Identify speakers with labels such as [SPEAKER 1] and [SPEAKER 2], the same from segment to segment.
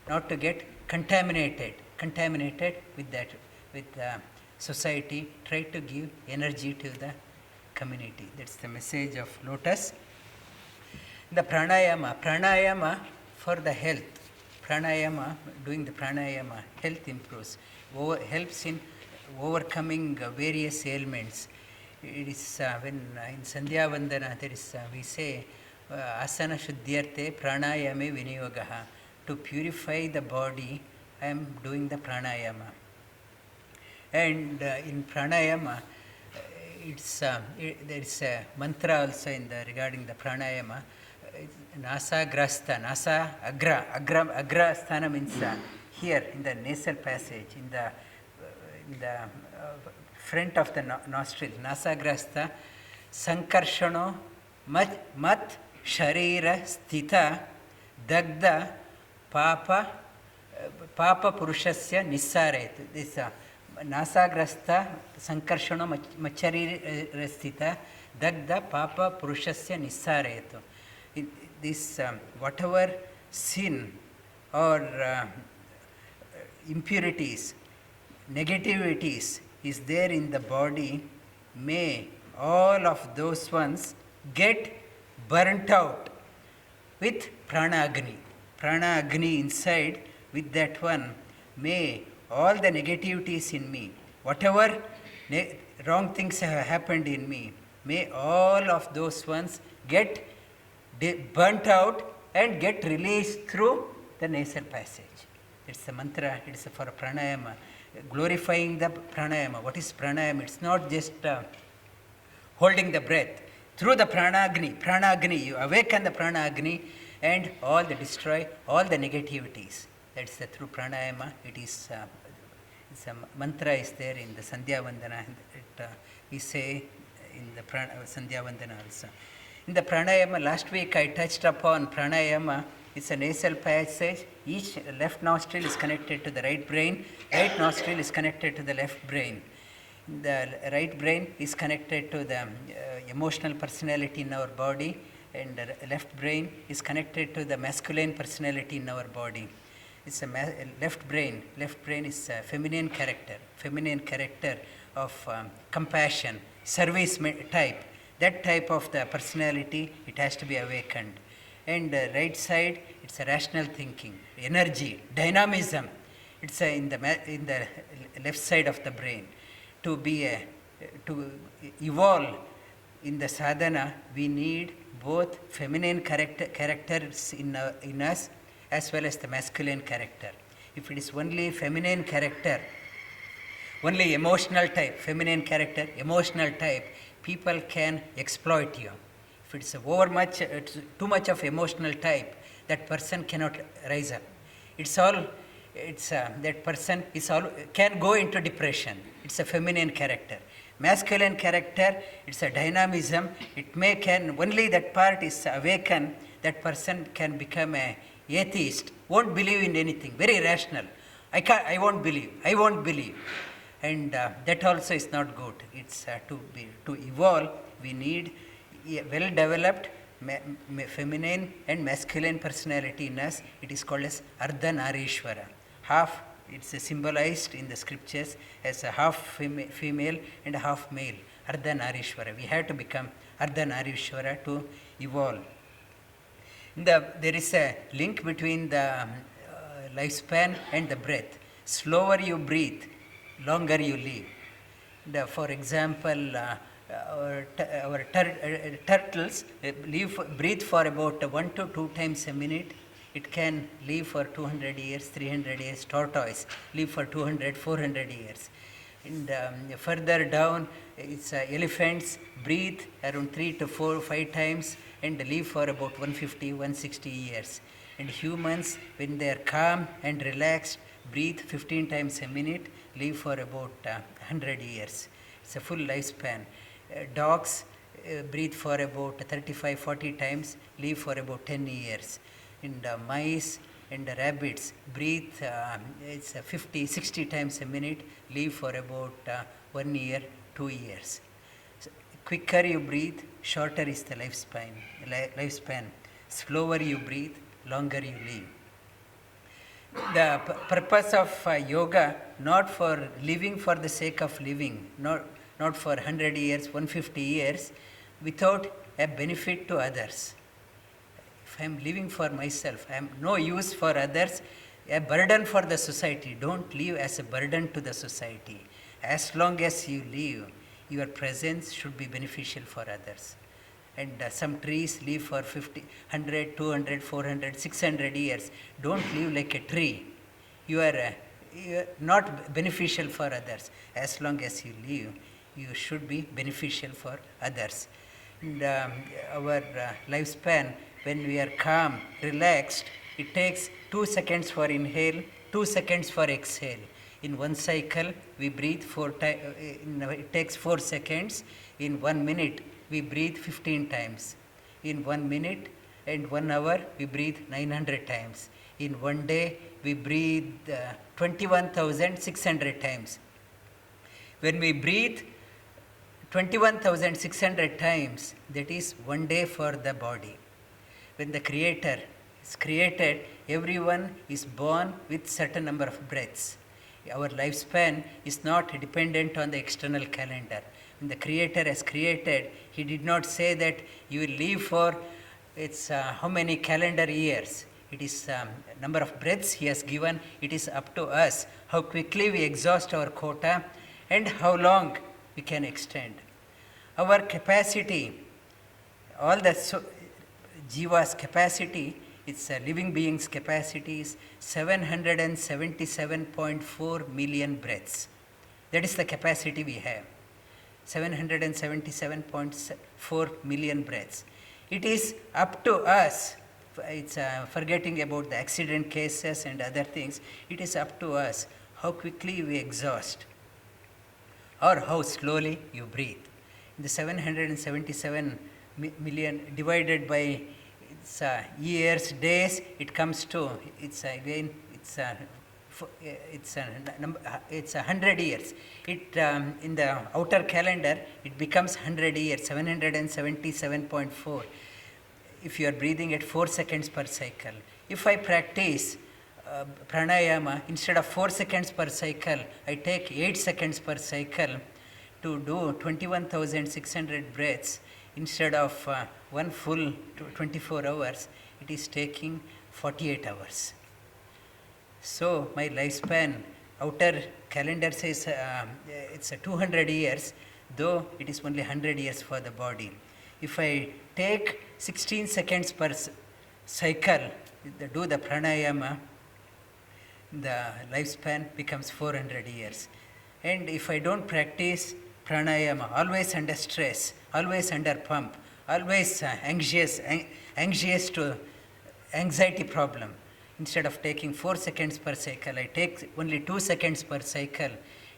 [SPEAKER 1] not to get contaminated with that, with society. Try to give energy to the community. That's the message of lotus. The pranayama for the health. Pranayama, doing the pranayama, health improves, helps in overcoming various ailments. It is when in Sandhya Vandana there is we say asana shuddhyarte pranayame vinyogaha. To purify the body, I am doing the pranayama. And in pranayama, there is a mantra also regarding the pranayama. Nasa grasta, nasa agra sthana means here in the nasal passage, in the front of the nostril. Nasa grasta, sankarshano mat sharira sthita dagda papa purushasya nissarayat. This nasagrasta sankarshano macharira sthita dagda papa purushasya nissarayat. This whatever sin or impurities, negativities is there in the body, may all of those ones get burnt out with prana agni inside. With that one, may all the negativities in me, whatever wrong things have happened in me, may all of those ones get burnt out and get released through the nasal passage. It's a mantra, it's for pranayama, glorifying the pranayama. What is pranayama? It's not just holding the breath. Through the prana agni, you awaken the prana agni and destroy all the negativities. That's the through pranayama. It is it's a mantra is there in the Sandhya Vandana. We say in the Sandhya Vandana also. In the pranayama, last week I touched upon pranayama. It's a nasal passage. Each left nostril is connected to the right brain. Right nostril is connected to the left brain. The right brain is connected to the emotional personality in our body, and the left brain is connected to the masculine personality in our body. It's a left brain is a feminine character of compassion, service type. That type of the personality, it has to be awakened. And the right side, it's a rational thinking, energy, dynamism. It's in the left side of the brain. To evolve in the sadhana, we need both feminine characters in us as well as the masculine character. If it is only feminine character, only emotional type, feminine character, emotional type, people can exploit you. If it's too much of emotional type, that person cannot rise up. That person can go into depression. It's a feminine character. Masculine character, it's a dynamism. Only that part is awakened, that person can become a atheist, won't believe in anything, very rational. I won't believe. And that also is not good. It's to evolve, we need a well-developed feminine and masculine personality in us. It is called as Ardhanarishwara. Half, it's symbolized in the scriptures as a half female and a half male. Ardhanarishwara. We have to become Ardhanarishwara to evolve. There is a link between the lifespan and the breath. Slower you breathe, longer you live. For example, our turtles breathe for about 1 to 2 times a minute. It can live for 200 years, 300 years. Tortoise live for 200, 400 years. And further down, it's elephants breathe around 3 to 4, 5 times and live for about 150, 160 years. And humans, when they are calm and relaxed, breathe 15 times a minute, live for about 100 years. It's a full lifespan. Dogs breathe for about 35, 40 times, live for about 10 years. And mice and rabbits breathe 50, 60 times a minute, live for about 1 year, 2 years. So quicker you breathe, shorter is the lifespan. Slower you breathe, longer you live. The purpose of yoga, not for living for the sake of living, not for 100 years, 150 years, without a benefit to others. If I am living for myself, I am no use for others, a burden for the society. Don't live as a burden to the society. As long as you live, your presence should be beneficial for others. And some trees live for 50, 100, 200, 400, 600 years. Don't live like a tree. You are not beneficial for others. As long as you live, you should be beneficial for others. And our lifespan, when we are calm, relaxed, it takes 2 seconds for inhale, 2 seconds for exhale. In one cycle, we breathe 4 times. It takes 4 seconds. In 1 minute, we breathe 15 times. In 1 minute and 1 hour, we breathe 900 times. In 1 day, we breathe 21,600 times. When we breathe 21,600 times, that is 1 day for the body. When the Creator is created, everyone is born with certain number of breaths. Our lifespan is not dependent on the external calendar. When the Creator has created, He did not say that you will live for how many calendar years. It is number of breaths He has given. It is up to us how quickly we exhaust our quota and how long we can extend. Our capacity, all the Jiva's capacity, its living being's capacity is 777.4 million breaths. That is the capacity we have. 777.4 million breaths. It is up to us. It's forgetting about the accident cases and other things. It is up to us how quickly we exhaust or how slowly you breathe. The 777 million divided by years, days, it comes to, it's 100 years. It in the outer calendar, it becomes 100 years, 777.4. If you are breathing at 4 seconds per cycle. If I practice pranayama, instead of 4 seconds per cycle, I take 8 seconds per cycle to do 21,600 breaths. Instead of one full 24 hours, it is taking 48 hours. So my lifespan, outer calendar says it's 200 years, though it is only 100 years for the body. If I take 16 seconds per cycle, do the pranayama, the lifespan becomes 400 years. And if I don't practice pranayama, always under stress, always under pump, always anxious to anxiety problem, instead of taking 4 seconds per cycle, I take only 2 seconds per cycle.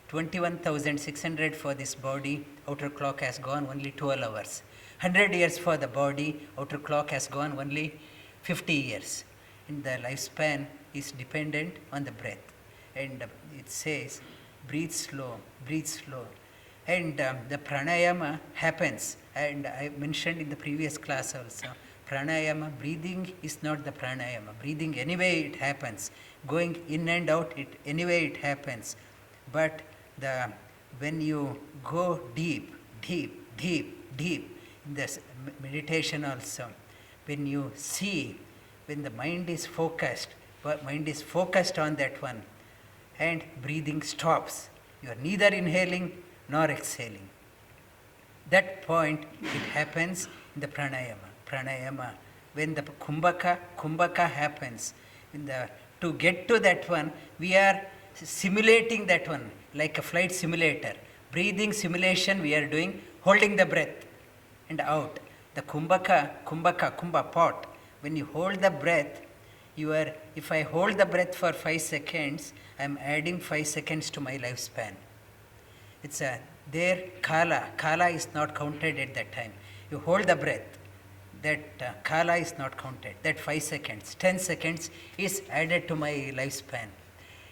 [SPEAKER 1] 21,600 for this body, outer clock has gone only 12 hours. 100 years for the body, outer clock has gone only 50 years. And the lifespan is dependent on the breath. And it says, breathe slow, breathe slow. And the pranayama happens. And I mentioned in the previous class also, pranayama, breathing is not the pranayama. Breathing anyway it happens. Going in and out, anyway it happens. But when you go deep in this meditation also, when you see, when the mind is focused on that one, and breathing stops. You are neither inhaling nor exhaling. That point, it happens in the pranayama. When the kumbhaka happens, to get to that one, we are simulating that one like a flight simulator. Breathing simulation we are doing, holding the breath and out. The kumbha pot. When you hold the breath, if I hold the breath for 5 seconds, I am adding 5 seconds to my lifespan. It's there kala is not counted at that time. You hold the breath, that kala is not counted. That 5 seconds, 10 seconds is added to my lifespan.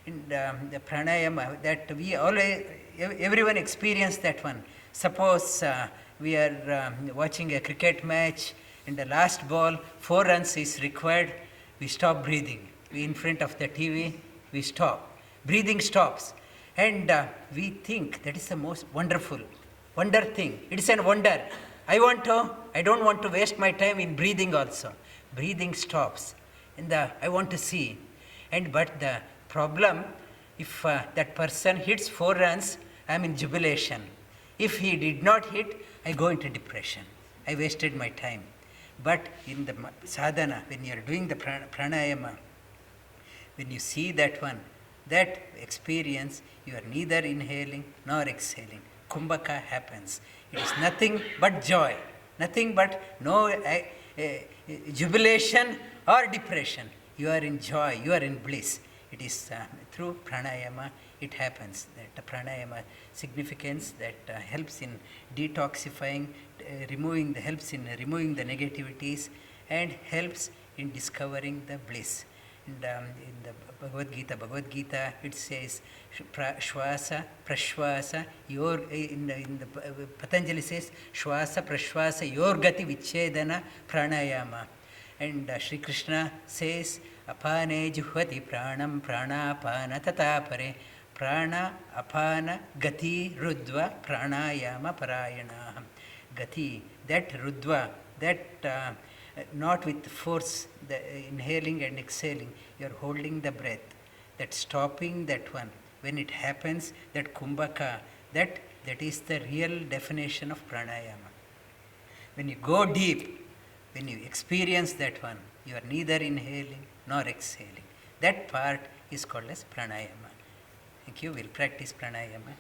[SPEAKER 1] In the pranayama, that we always, everyone experience that one. Suppose we are watching a cricket match, in the last ball, 4 runs is required, we stop breathing. We in front of the TV, we stop. Breathing stops. And we think that is the most wonderful wonder thing. It is a wonder. I don't want to waste my time in breathing also. Breathing stops. And I want to see. But the problem, if that person hits 4 runs, I am in jubilation. If he did not hit, I go into depression. I wasted my time. But in the sadhana, when you are doing the pranayama, when you see that one, that experience, you are neither inhaling nor exhaling. Kumbhaka happens. It is nothing but joy, nothing but no jubilation or depression. You are in joy, you are in bliss. It is through pranayama it happens. That the pranayama significance that helps in detoxifying, helps in removing the negativities and helps in discovering the bliss. And in the Bhagavad Gita, it says Shwasa, Prashwasa, in the Patanjali says Shwasa, Prashwasa, Yorgati Vichedana Pranayama. And Sri Krishna says Apane Juhvati Pranam Pranapana Tatapare Prana Apana Gati Rudva Pranayama Parayana. Gati, that Rudva, that not with force, the inhaling and exhaling, you are holding the breath, that stopping that one. When it happens, that kumbhaka, that is the real definition of pranayama. When you go deep, when you experience that one, you are neither inhaling nor exhaling. That part is called as pranayama. Thank you. We'll practice pranayama.